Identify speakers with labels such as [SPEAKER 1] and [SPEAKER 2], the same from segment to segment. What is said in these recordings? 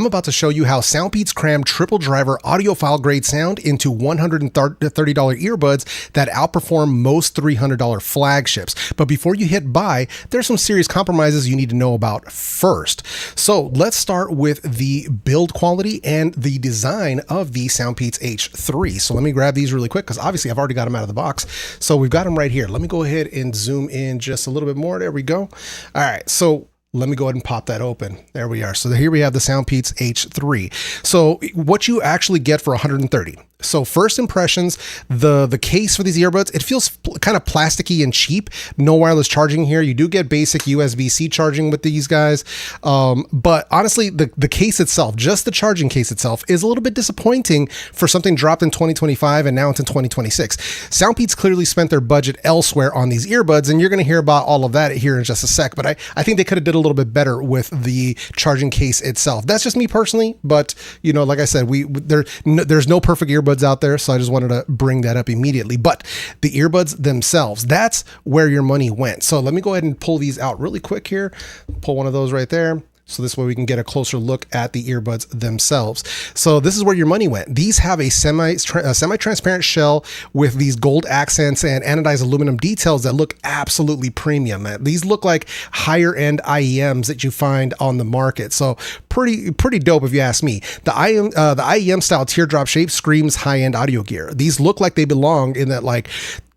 [SPEAKER 1] I'm about to show you how SoundPEATS crammed triple driver audiophile grade sound into $130 earbuds that outperform most $300 flagships. But before you hit buy, there's some serious compromises you need to know about first. So let's start with the build quality and the design of the SoundPEATS H3. So let me grab these really quick because obviously I've already got them out of the box. So we've got them right here. Let me go ahead and zoom in just a little bit more. There we go. All right. So let me go ahead and pop that open. There we are. So here we have the SoundPEATS H3. So what you actually get for $130. So first impressions, the case for these earbuds, it feels kind of plasticky and cheap. No wireless charging here. You do get basic USB-C charging with these guys. But honestly, the case itself, just the charging case itself, is a little bit disappointing for something dropped in 2025 and now into 2026. SoundPEATS clearly spent their budget elsewhere on these earbuds, and you're going to hear about all of that here in just a sec. But I think they could have did a little bit better with the charging case itself. That's just me personally, but you know, like I said, there's no perfect earbuds out there, so I just wanted to bring that up immediately. But the earbuds themselves, that's where your money went. So let me go ahead and pull these out really quick here. Pull one of those right there. So this way we can get a closer look at the earbuds themselves. So this is where your money went. These have a semi-transparent shell with these gold accents and anodized aluminum details that look absolutely premium. These look like higher end IEMs that you find on the market. So pretty dope if you ask me. The IEM style teardrop shape screams high-end audio gear. These look like they belong in that like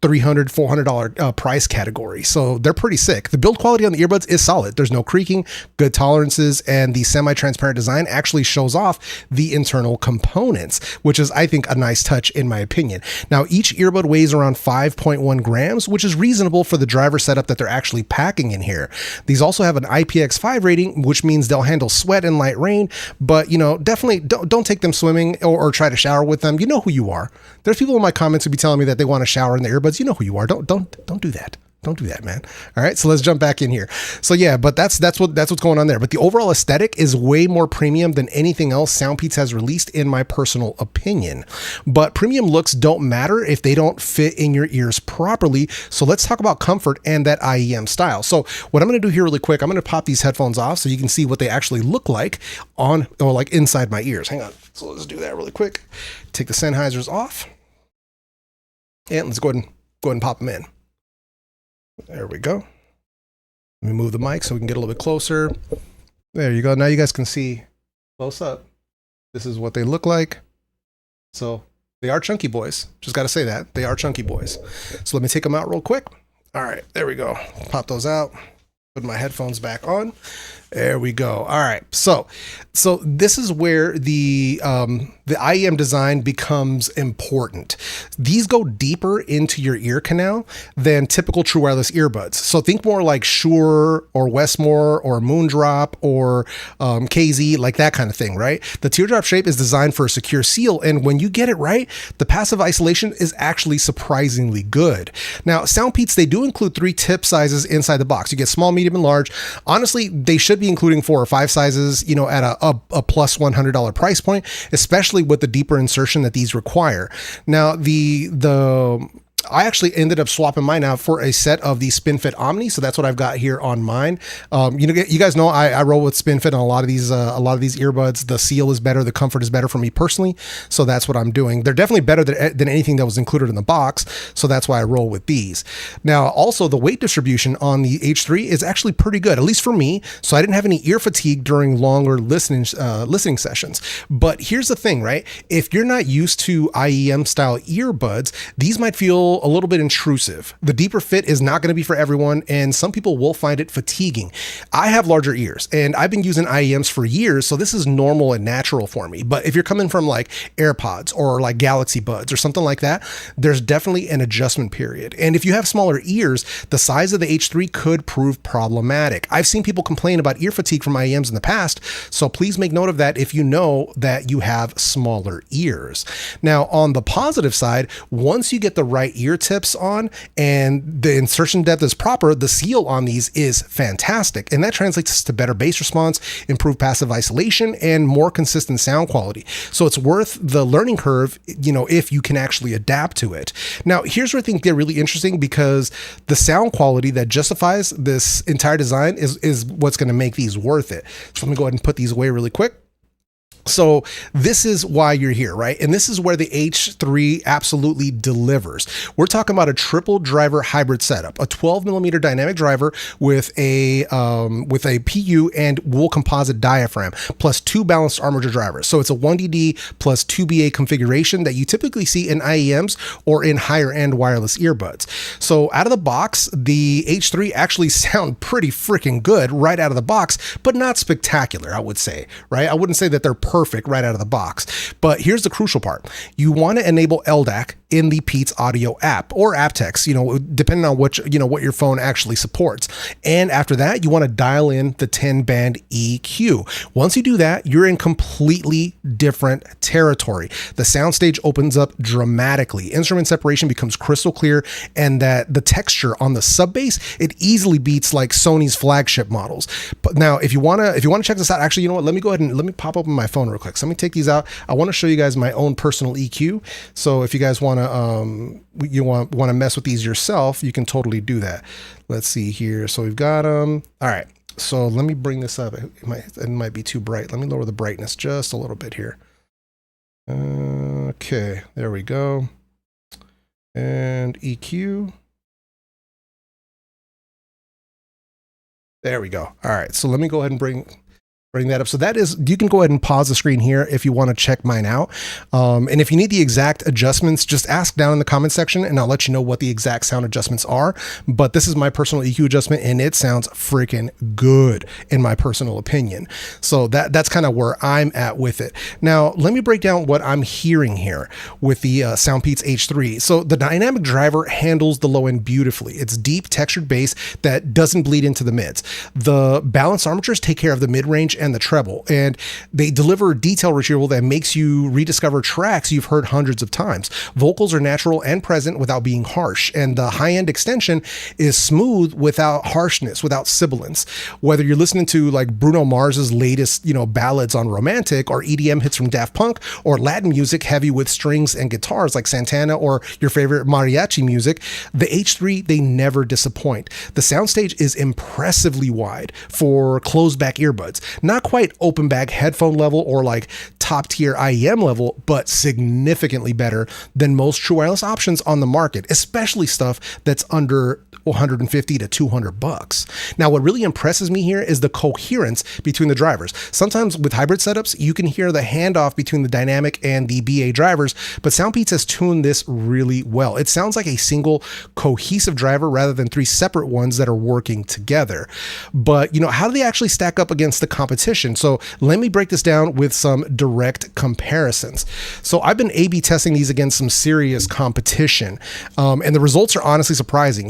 [SPEAKER 1] $300, $400 price category. So they're pretty sick. The build quality on the earbuds is solid. There's no creaking, good tolerances, and the semi-transparent design actually shows off the internal components, which is, I think, a nice touch in my opinion. Now, each earbud weighs around 5.1 grams, which is reasonable for the driver setup that they're actually packing in here. These also have an IPX5 rating, which means they'll handle sweat and light rain, but you know, definitely don't take them swimming or try to shower with them. You know who you are. There's people in my comments who be telling me that they want to shower in the earbuds. You know who you are. Don't do that. Don't do that, man. All right. So let's jump back in here. So yeah, but that's what's going on there. But the overall aesthetic is way more premium than anything else SoundPEATS has released, in my personal opinion. But premium looks don't matter if they don't fit in your ears properly. So let's talk about comfort and that IEM style. So what I'm going to do here really quick, I'm going to pop these headphones off so you can see what they actually look like on, or like inside my ears. Hang on. So let's do that really quick. Take the Sennheisers off. And let's go ahead and pop them in. There we go. Let me move the mic so we can get a little bit closer. There you go. Now you guys can see close up. This is what they look like. So they are chunky boys. Just got to say that. They are chunky boys. So let me take them out real quick. All right. There we go. Pop those out. Put my headphones back on. There we go. All right. So this is where the IEM design becomes important. These go deeper into your ear canal than typical true wireless earbuds. So think more like Shure or Westmore or Moondrop or KZ, like that kind of thing, right? The teardrop shape is designed for a secure seal, and when you get it right, the passive isolation is actually surprisingly good. Now, SoundPEATS, they do include 3 tip sizes inside the box. You get small, medium, and large. Honestly, they should be including 4 or 5 sizes, you know, at a plus $100 price point, especially with the deeper insertion that these require. Now, I actually ended up swapping mine out for a set of the Spinfit Omni, so that's what I've got here on mine. You know, you guys know I roll with Spinfit on a lot of these earbuds. The seal is better, the comfort is better for me personally, so that's what I'm doing. They're definitely better than anything that was included in the box, so that's why I roll with these. Now, also the weight distribution on the H3 is actually pretty good, at least for me. So I didn't have any ear fatigue during longer listening sessions. But here's the thing, right? If you're not used to IEM style earbuds, these might feel a little bit intrusive. The deeper fit is not going to be for everyone, and some people will find it fatiguing. I have larger ears, and I've been using IEMs for years, so this is normal and natural for me. But if you're coming from like AirPods or like Galaxy Buds or something like that, there's definitely an adjustment period. And if you have smaller ears, the size of the H3 could prove problematic. I've seen people complain about ear fatigue from IEMs in the past, so please make note of that if you know that you have smaller ears. Now, on the positive side, once you get the right ear tips on and the insertion depth is proper, the seal on these is fantastic, and that translates to better bass response, improved passive isolation, and more consistent sound quality. So it's worth the learning curve, you know, if you can actually adapt to it. Now, here's where I think they're really interesting, because the sound quality that justifies this entire design is what's going to make these worth it. So let me go ahead and put these away really quick. So this is why you're here, right? And this is where the H3 absolutely delivers. We're talking about a triple driver hybrid setup, a 12 millimeter dynamic driver with a PU and wool composite diaphragm, plus 2 balanced armature drivers. So it's a 1DD plus 2BA configuration that you typically see in IEMs or in higher end wireless earbuds. So out of the box, the H3 actually sound pretty freaking good right out of the box, but not spectacular, I would say, right? I wouldn't say that they're perfect right out of the box. But here's the crucial part. You want to enable LDAC in the PeatsAudio app or aptX, depending on what your phone actually supports. And after that, you want to dial in the 10-band EQ. Once you do that, you're in completely different territory. The soundstage opens up dramatically. Instrument separation becomes crystal clear, and that the texture on the sub bass, it easily beats like Sony's flagship models. But now, if you want to check this out, actually, you know what? Let me go ahead and let me pop open my phone real quick. So let me take these out. I want to show you guys my own personal EQ. So if you guys want to mess with these yourself, you can totally do that. Let's see here. So we've got all right. So let me bring this up. It might be too bright. Let me lower the brightness just a little bit here. Okay, there we go. And EQ. There we go. All right. So let me go ahead and bring that up. So that is, you can go ahead and pause the screen here if you want to check mine out. And if you need the exact adjustments, just ask down in the comment section and I'll let you know what the exact sound adjustments are. But this is my personal EQ adjustment and it sounds freaking good in my personal opinion. So that's kind of where I'm at with it. Now, let me break down what I'm hearing here with the SoundPEATS H3. So the dynamic driver handles the low end beautifully. It's deep textured bass that doesn't bleed into the mids. The balanced armatures take care of the mid-range and the treble, and they deliver detail retrieval that makes you rediscover tracks you've heard hundreds of times. Vocals are natural and present without being harsh, and the high-end extension is smooth without harshness, without sibilance. Whether you're listening to like Bruno Mars's latest, ballads on romantic, or EDM hits from Daft Punk, or Latin music heavy with strings and guitars like Santana, or your favorite mariachi music, the H3, they never disappoint. The soundstage is impressively wide for closed back earbuds. Not quite open back headphone level or like top tier IEM level, but significantly better than most true wireless options on the market, especially stuff that's under $150 to $200. Now, what really impresses me here is the coherence between the drivers. Sometimes with hybrid setups, you can hear the handoff between the dynamic and the BA drivers, but SoundPEATS has tuned this really well. It sounds like a single cohesive driver rather than 3 separate ones that are working together. But, how do they actually stack up against the competition? So let me break this down with some direct comparisons. So I've been A/B testing these against some serious competition, and the results are honestly surprising.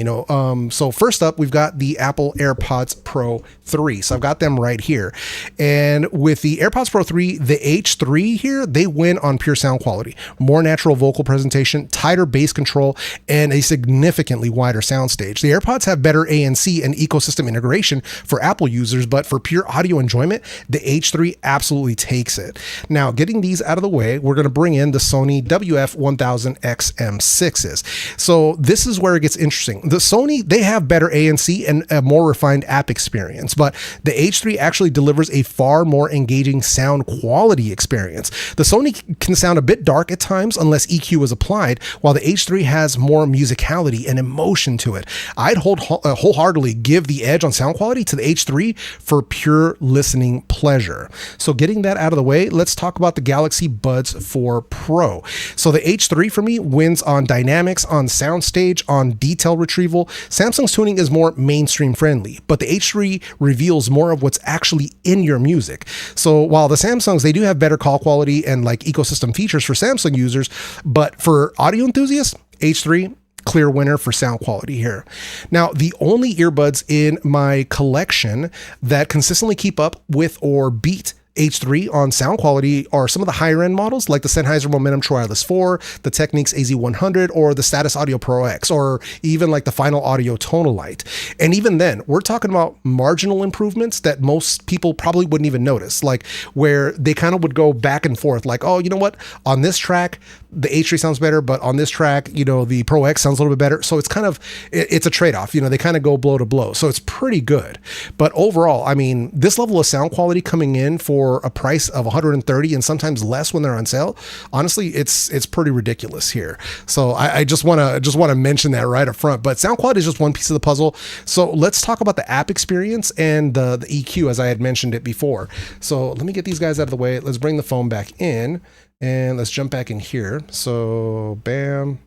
[SPEAKER 1] So first up, we've got the Apple AirPods Pro 3. So I've got them right here. And with the AirPods Pro 3, the H3 here, they win on pure sound quality, more natural vocal presentation, tighter bass control, and a significantly wider soundstage. The AirPods have better ANC and ecosystem integration for Apple users, but for pure audio enjoyment, the H3 absolutely takes it. Now, getting these out of the way, we're going to bring in the Sony WF-1000XM6s. So this is where it gets interesting. The Sony, they have better ANC and a more refined app experience, but the H3 actually delivers a far more engaging sound quality experience. The Sony can sound a bit dark at times unless EQ is applied, while the H3 has more musicality and emotion to it. I'd wholeheartedly give the edge on sound quality to the H3 for pure listening pleasure. So getting that out of the way, let's talk about the Galaxy Buds 4 Pro. So the H3 for me wins on dynamics, on soundstage, on detail retrieval. Samsung's tuning is more mainstream friendly, but the H3 reveals more of what's actually in your music. So while the Samsungs, they do have better call quality and like ecosystem features for Samsung users, but for audio enthusiasts, H3, clear winner for sound quality here. Now, the only earbuds in my collection that consistently keep up with or beat H3 on sound quality are some of the higher end models like the Sennheiser Momentum True Wireless 4, the Technics AZ100, or the Status Audio Pro X, or even like the Final Audio Tonalite. And even then, we're talking about marginal improvements that most people probably wouldn't even notice, like where they kind of would go back and forth, like, oh, you know what, on this track, the H3 sounds better, but on this track, the Pro X sounds a little bit better. So it's kind of, it's a trade-off, they kind of go blow to blow. So it's pretty good. But overall, I mean, this level of sound quality coming in for for a price of 130 and sometimes less when they're on sale, honestly, it's pretty ridiculous here. So I just want to mention that right up front. But sound quality is just one piece of the puzzle. So let's talk about the app experience and the EQ, as I had mentioned it before. So let me get these guys out of the way. Let's bring the phone back in and let's jump back in here. So bam.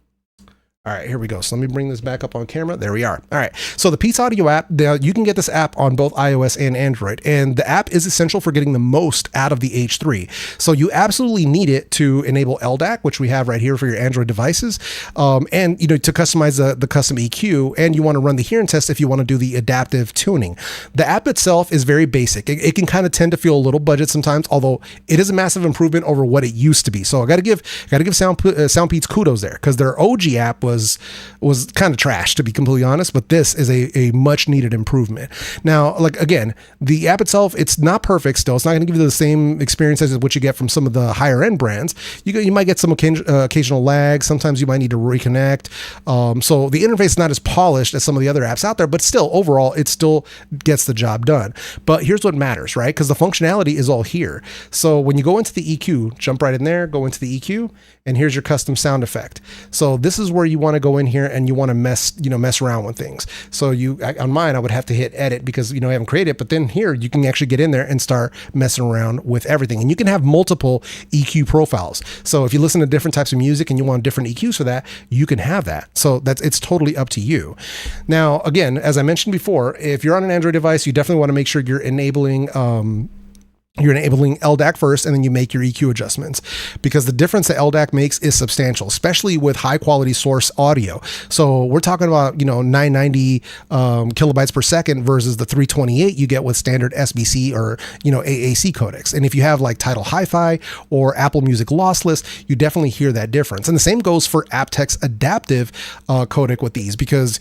[SPEAKER 1] All right, here we go. So let me bring this back up on camera. There we are. All right. So the PeatsAudio app, you can get this app on both iOS and Android, and the app is essential for getting the most out of the H3. So you absolutely need it to enable LDAC, which we have right here for your Android devices, and to customize the custom EQ, and you want to run the hearing test if you want to do the adaptive tuning. The app itself is very basic. It can kind of tend to feel a little budget sometimes, although it is a massive improvement over what it used to be. So I got to give SoundPEATS kudos there, because their OG app was kind of trash, to be completely honest, but this is a much needed improvement. Now, like, again, the app itself, it's not perfect still. It's not going to give you the same experience as what you get from some of the higher end brands. You might get some occasional lag. Sometimes you might need to reconnect. So the interface is not as polished as some of the other apps out there, but still, overall, it still gets the job done. But here's what matters, right? Because the functionality is all here. So when you go into the EQ, jump right in there, go into the EQ, and here's your custom sound effect. So this is where you want to go in here and you want to mess around with things. So on mine, I would have to hit edit because I haven't created it, but then here you can actually get in there and start messing around with everything. And you can have multiple EQ profiles. So if you listen to different types of music and you want different EQs for that, you can have that. So it's totally up to you. Now, again, as I mentioned before, if you're on an Android device, you definitely want to make sure you're enabling LDAC first, and then you make your EQ adjustments, because the difference that LDAC makes is substantial, especially with high quality source audio. So we're talking about 990 kilobytes per second versus the 328 you get with standard SBC or AAC codecs. And if you have like Tidal Hi-Fi or Apple Music lossless, you definitely hear that difference. And the same goes for aptX adaptive codec with these, because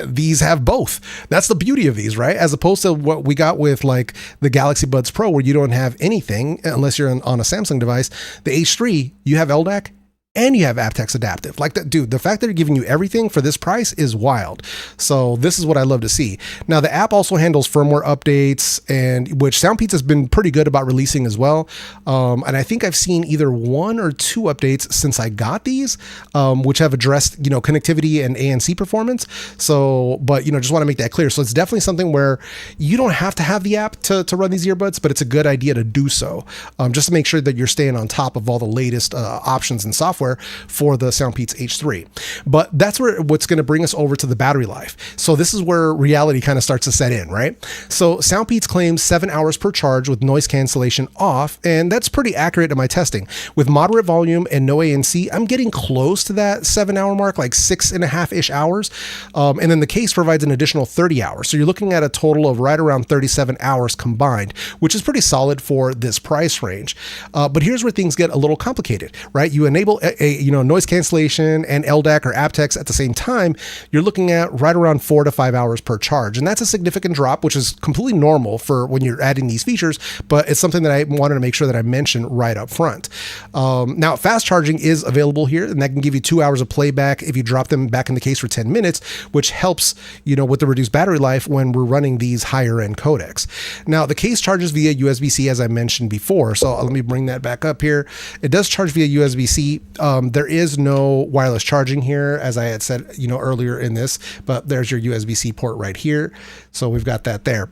[SPEAKER 1] these have both. That's the beauty of these, right? As opposed to what we got with like the Galaxy Buds Pro, where you don't have anything unless you're on a Samsung device. The H3, you have LDAC and you have aptX adaptive. Like that, dude, the fact that they're giving you everything for this price is wild. So this is what I love to see. Now the app also handles firmware updates, and which SoundPEATS has been pretty good about releasing as well. And I think I've seen either 1 or 2 updates since I got these, which have addressed, connectivity and ANC performance. So, but just want to make that clear. So it's definitely something where you don't have to have the app to run these earbuds, but it's a good idea to do so, just to make sure that you're staying on top of all the latest options and software for the SoundPEATS H3. But that's what's going to bring us over to the battery life. So this is where reality kind of starts to set in, right? So SoundPEATS claims 7 hours per charge with noise cancellation off, and that's pretty accurate in my testing. With moderate volume and no ANC, I'm getting close to that 7-hour mark, like 6.5-ish hours. And then the case provides an additional 30 hours. So you're looking at a total of right around 37 hours combined, which is pretty solid for this price range. But here's where things get a little complicated, right? You enable a noise cancellation and LDAC or aptX at the same time, you're looking at right around 4 to 5 hours per charge. And that's a significant drop, which is completely normal for when you're adding these features, but it's something that I wanted to make sure that I mentioned right up front. Now, fast charging is available here, and that can give you 2 hours of playback if you drop them back in the case for 10 minutes, which helps, with the reduced battery life when we're running these higher end codecs. Now, the case charges via USB-C, as I mentioned before. So let me bring that back up here. It does charge via USB-C. There is no wireless charging here, as I had said, earlier in this, but there's your USB-C port right here. So we've got that there.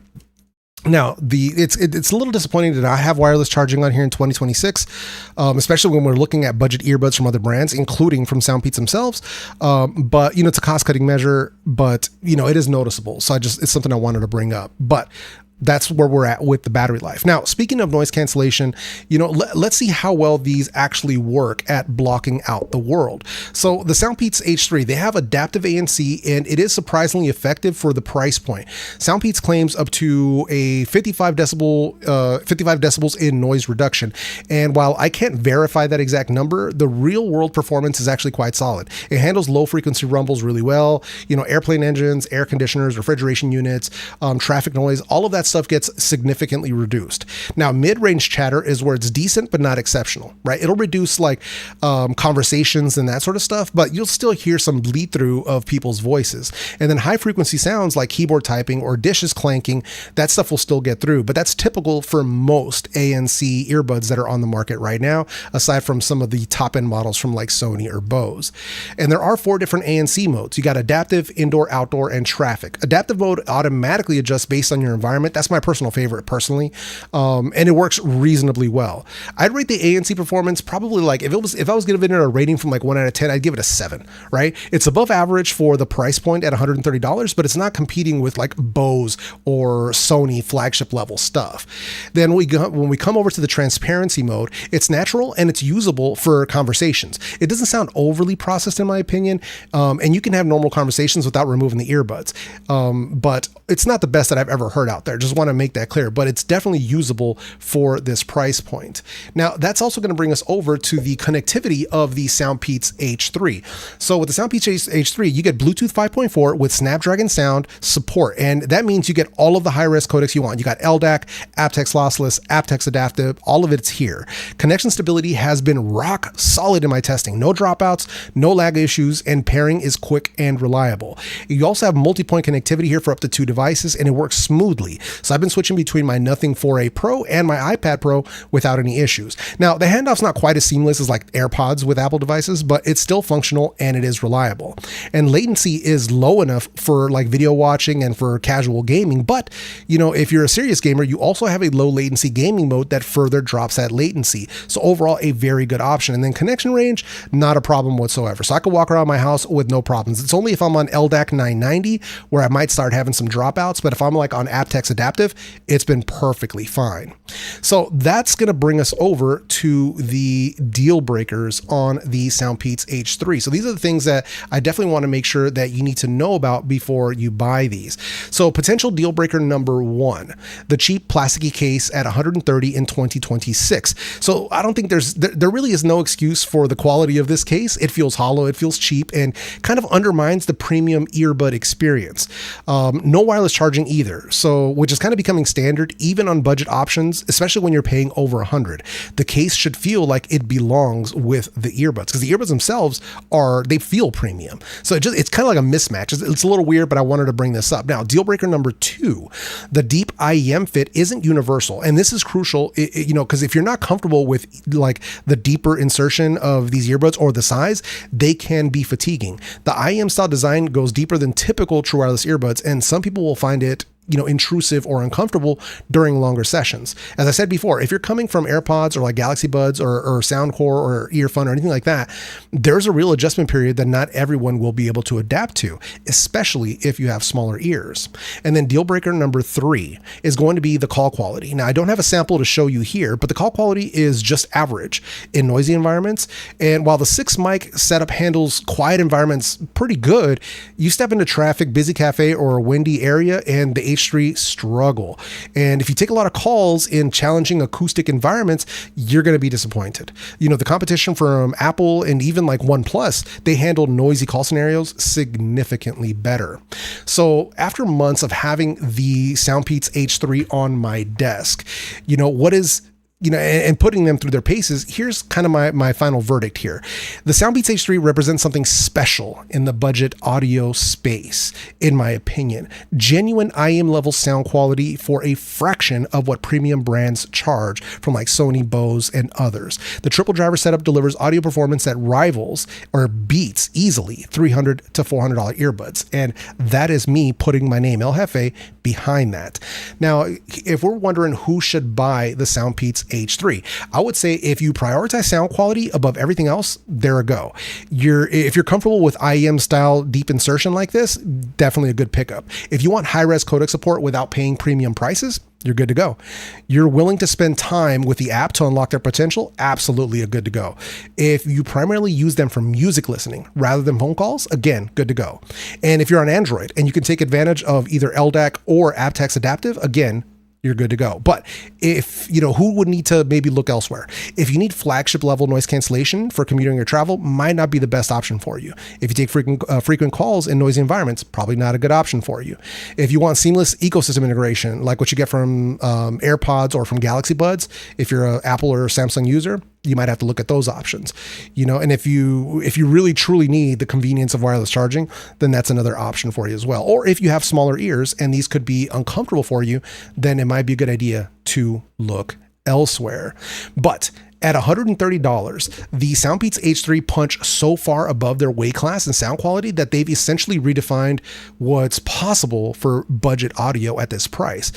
[SPEAKER 1] Now, it's a little disappointing to not have wireless charging on here in 2026, especially when we're looking at budget earbuds from other brands, including from SoundPEATS themselves. But it's a cost-cutting measure, but it is noticeable. So it's something I wanted to bring up. But that's where we're at with the battery life. Now, speaking of noise cancellation, let's see how well these actually work at blocking out the world. So the SoundPEATS H3, they have adaptive ANC, and it is surprisingly effective for the price point. SoundPEATS claims up to a 55 decibels in noise reduction. And while I can't verify that exact number, the real world performance is actually quite solid. It handles low frequency rumbles really well. Airplane engines, air conditioners, refrigeration units, traffic noise, all of that stuff gets significantly reduced. Now, mid-range chatter is where it's decent, but not exceptional, right? It'll reduce like conversations and that sort of stuff, but you'll still hear some bleed through of people's voices. And then high frequency sounds like keyboard typing or dishes clanking, that stuff will still get through, but that's typical for most ANC earbuds that are on the market right now, aside from some of the top end models from like Sony or Bose. And there are 4 different ANC modes. You got adaptive, indoor, outdoor, and traffic. Adaptive mode automatically adjusts based on your environment. That's my personal favorite personally. And it works reasonably well. I'd rate the ANC performance probably like, if I was giving it a rating from like 1 out of 10, I'd give it a 7, right? It's above average for the price point at $130, but it's not competing with like Bose or Sony flagship level stuff. Then when we come over to the transparency mode, it's natural and it's usable for conversations. It doesn't sound overly processed in my opinion. And you can have normal conversations without removing the earbuds. But it's not the best that I've ever heard out there. Just want to make that clear, but it's definitely usable for this price point. Now that's also going to bring us over to the connectivity of the SoundPEATS H3. So with the SoundPEATS H3, you get Bluetooth 5.4 with Snapdragon sound support. And that means you get all of the high-res codecs you want. You got LDAC, aptX lossless, aptX adaptive, all of it's here. Connection stability has been rock solid in my testing. No dropouts, no lag issues, and pairing is quick and reliable. You also have multi-point connectivity here for up to 2 devices, and it works smoothly. So I've been switching between my Nothing 4A Pro and my iPad Pro without any issues. Now, the handoff's not quite as seamless as like AirPods with Apple devices, but it's still functional and it is reliable. And latency is low enough for like video watching and for casual gaming. But, you know, if you're a serious gamer, you also have a low latency gaming mode that further drops that latency. So overall, a very good option. And then connection range, not a problem whatsoever. So I could walk around my house with no problems. It's only if I'm on LDAC 990 where I might start having some dropouts, but if I'm like on aptX adaptive, it's been perfectly fine. So that's going to bring us over to the deal breakers on the SoundPEATS H3. So these are the things that I definitely want to make sure that you need to know about before you buy these. So potential deal breaker number 1, the cheap plasticky case at $130 in 2026. So I don't think there really is no excuse for the quality of this case. It feels hollow, it feels cheap, and kind of undermines the premium earbud experience. No wireless charging either, so which is kind of becoming standard even on budget options, especially when you're paying over $100. The case should feel like it belongs with the earbuds because the earbuds themselves they feel premium. So it's kind of like a mismatch. It's a little weird, but I wanted to bring this up. Now, deal breaker number 2, the deep IEM fit isn't universal, and this is crucial, because if you're not comfortable with like the deeper insertion of these earbuds or the size, they can be fatiguing. The IEM style design goes deeper than typical true wireless earbuds, and some people will find it intrusive or uncomfortable during longer sessions. As I said before, if you're coming from AirPods or like Galaxy Buds or Soundcore or Earphone or anything like that, there's a real adjustment period that not everyone will be able to adapt to, especially if you have smaller ears. And then deal breaker number 3 is going to be the call quality. Now, I don't have a sample to show you here, but the call quality is just average in noisy environments. And while the 6 mic setup handles quiet environments pretty good, you step into traffic, busy cafe, or a windy area, and the H3 struggle. And if you take a lot of calls in challenging acoustic environments, you're going to be disappointed. The competition from Apple and even like OnePlus, they handle noisy call scenarios significantly better. So after months of having the SoundPEATS H3 on my desk, and putting them through their paces, here's kind of my final verdict here. The SoundPEATS H3 represents something special in the budget audio space, in my opinion. Genuine IEM level sound quality for a fraction of what premium brands charge from like Sony, Bose, and others. The triple driver setup delivers audio performance that rivals or beats easily $300 to $400 earbuds. And that is me putting my name, El Jefe, behind that. Now, if we're wondering who should buy the SoundPEATS H3, I would say if you prioritize sound quality above everything else, there a go. If you're comfortable with IEM style deep insertion like this, definitely a good pickup. If you want high-res codec support without paying premium prices, you're good to go. You're willing to spend time with the app to unlock their potential, absolutely a good to go. If you primarily use them for music listening rather than phone calls, again, good to go. And if you're on Android and you can take advantage of either LDAC or aptX adaptive, again, you're good to go. But if, who would need to maybe look elsewhere? If you need flagship level noise cancellation for commuting or travel, might not be the best option for you. If you take frequent calls in noisy environments, probably not a good option for you. If you want seamless ecosystem integration, like what you get from AirPods or from Galaxy Buds, if you're an Apple or Samsung user, you might have to look at those options, and if you really truly need the convenience of wireless charging, then that's another option for you as well. Or if you have smaller ears and these could be uncomfortable for you, then it might be a good idea to look elsewhere. But at $130, the SoundPEATS H3 punch so far above their weight class and sound quality that they've essentially redefined what's possible for budget audio at this price.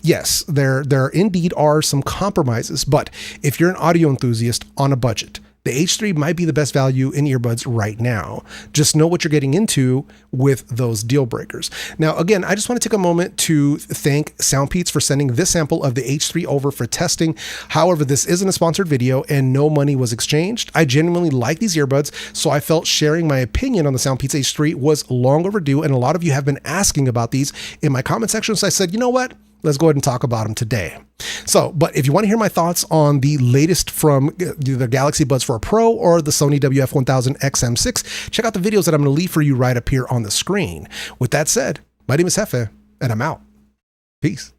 [SPEAKER 1] Yes, there indeed are some compromises, but if you're an audio enthusiast on a budget, the H3 might be the best value in earbuds right now. Just know what you're getting into with those deal breakers. Now, again, I just want to take a moment to thank SoundPEATS for sending this sample of the H3 over for testing. However, this isn't a sponsored video and no money was exchanged. I genuinely like these earbuds, so I felt sharing my opinion on the SoundPEATS H3 was long overdue, and a lot of you have been asking about these in my comment section, so I said, you know what? Let's go ahead and talk about them today. So, but if you want to hear my thoughts on the latest from the Galaxy Buds 4 Pro or the Sony WF-1000XM6, check out the videos that I'm going to leave for you right up here on the screen. With that said, my name is Jefe, and I'm out. Peace.